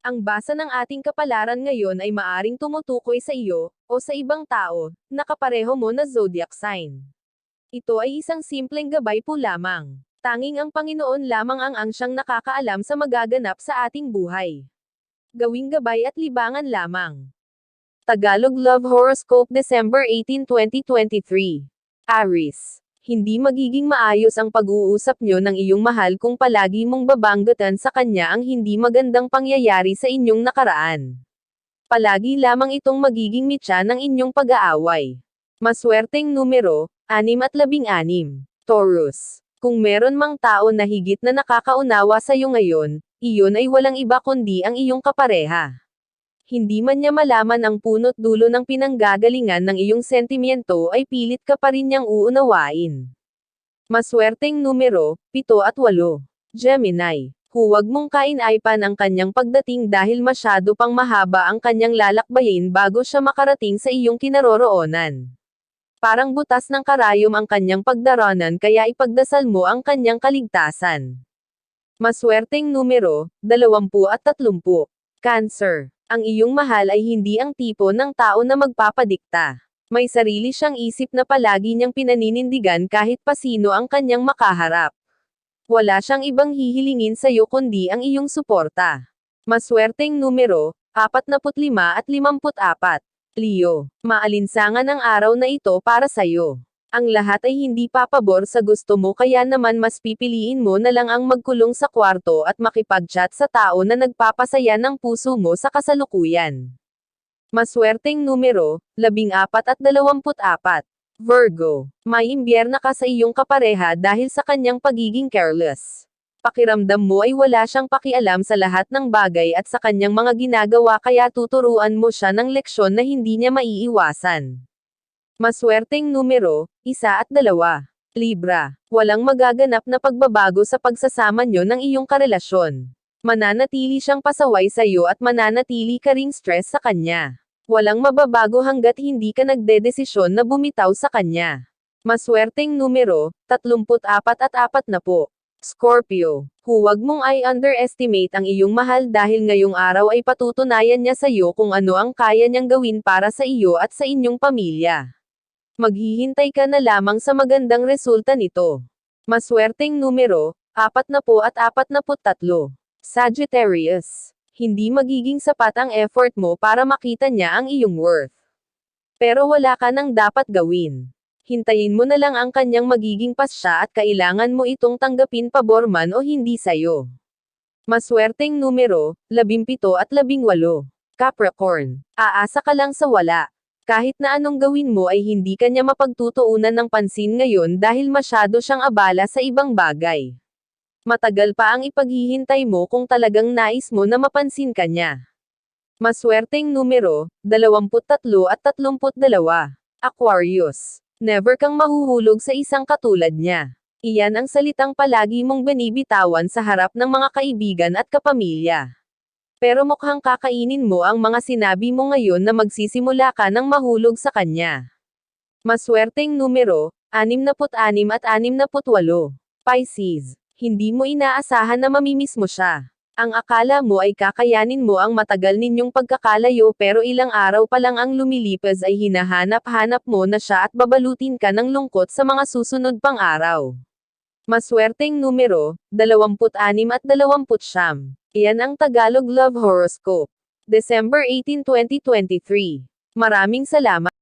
Ang basa ng ating kapalaran ngayon ay maaring tumutukoy sa iyo, o sa ibang tao, na kapareho mo na zodiac sign. Ito ay isang simpleng gabay po lamang. Tanging ang Panginoon lamang ang siyang nakakaalam sa magaganap sa ating buhay. Gawing gabay at libangan lamang. Tagalog Love Horoscope December 18, 2023. Aries. Hindi magiging maayos ang pag-uusap nyo ng iyong mahal kung palagi mong babanggatan sa kanya ang hindi magandang pangyayari sa inyong nakaraan. Palagi lamang itong magiging mitya ng inyong pag-aaway. Maswerteng numero, 6 at 16. Taurus. Kung meron mang tao na higit na nakakaunawa sa iyo ngayon, iyon ay walang iba kundi ang iyong kapareha. Hindi man niya malaman ang punot dulo ng pinanggagalingan ng iyong sentimiento ay pilit ka pa rin niyang uunawain. Maswerteng numero, 7 at 8. Gemini. Huwag mong kainaipan ang kanyang pagdating dahil masyado pang mahaba ang kanyang lalakbayin bago siya makarating sa iyong kinaroroonan. Parang butas ng karayom ang kanyang pagdaranan kaya ipagdasal mo ang kanyang kaligtasan. Maswerteng numero, 20 at 30. Cancer. Ang iyong mahal ay hindi ang tipo ng tao na magpapadikta. May sarili siyang isip na palagi niyang pinaninindigan kahit pa sino ang kanyang makaharap. Wala siyang ibang hihilingin sa iyo kundi ang iyong suporta. Maswerteng numero, 45 at 54. Leo. Maalinsangan ang araw na ito para sa iyo. Ang lahat ay hindi papabor sa gusto mo kaya naman mas pipiliin mo na lang ang magkulong sa kwarto at makipag-chat sa tao na nagpapasaya ng puso mo sa kasalukuyan. Maswerteng numero, 14 at 24. Virgo. May imbyerna ka sa iyong kapareha dahil sa kanyang pagiging careless. Pakiramdam mo ay wala siyang pakialam sa lahat ng bagay at sa kanyang mga ginagawa kaya tuturuan mo siya ng leksyon na hindi niya maiiwasan. Maswerteng numero, 1 at 2. Libra. Walang magaganap na pagbabago sa pagsasama nyo ng iyong karelasyon. Mananatili siyang pasaway sa iyo at mananatili ka ring stress sa kanya. Walang mababago hanggat hindi ka nagdedesisyon na bumitaw sa kanya. Maswerteng numero, 34 at 40. Scorpio. Huwag mong i-underestimate ang iyong mahal dahil ngayong araw ay patutunayan niya sa iyo kung ano ang kaya niyang gawin para sa iyo at sa inyong pamilya. Maghihintay ka na lamang sa magandang resulta nito. Maswerteng numero, 40 at 43. Sagittarius. Hindi magiging sapat ang effort mo para makita niya ang iyong worth. Pero wala ka nang dapat gawin. Hintayin mo na lang ang kanyang magiging pasya at kailangan mo itong tanggapin pabor man o hindi sayo. Maswerteng numero, 17 at 18. Capricorn. Aasa ka lang sa wala. Kahit na anong gawin mo ay hindi ka niya mapagtutuunan ng pansin ngayon dahil masyado siyang abala sa ibang bagay. Matagal pa ang ipaghihintay mo kung talagang nais mo na mapansin ka niya. Maswerteng numero, 23 at 32. Aquarius. Never kang mahuhulog sa isang katulad niya. Iyan ang salitang palagi mong binibitawan sa harap ng mga kaibigan at kapamilya. Pero mukhang kakainin mo ang mga sinabi mo ngayon na magsisimula ka ng mahulog sa kanya. Maswerteng numero, 66 at 68. Pisces. Hindi mo inaasahan na mamimiss mo siya. Ang akala mo ay kakayanin mo ang matagal ninyong pagkakalayo pero ilang araw pa lang ang lumilipas ay hinahanap-hanap mo na siya at babalutin ka ng lungkot sa mga susunod pang araw. Maswerteng numero, 26 at 29. Iyan ang Tagalog Love Horoscope. December 18, 2023. Maraming salamat.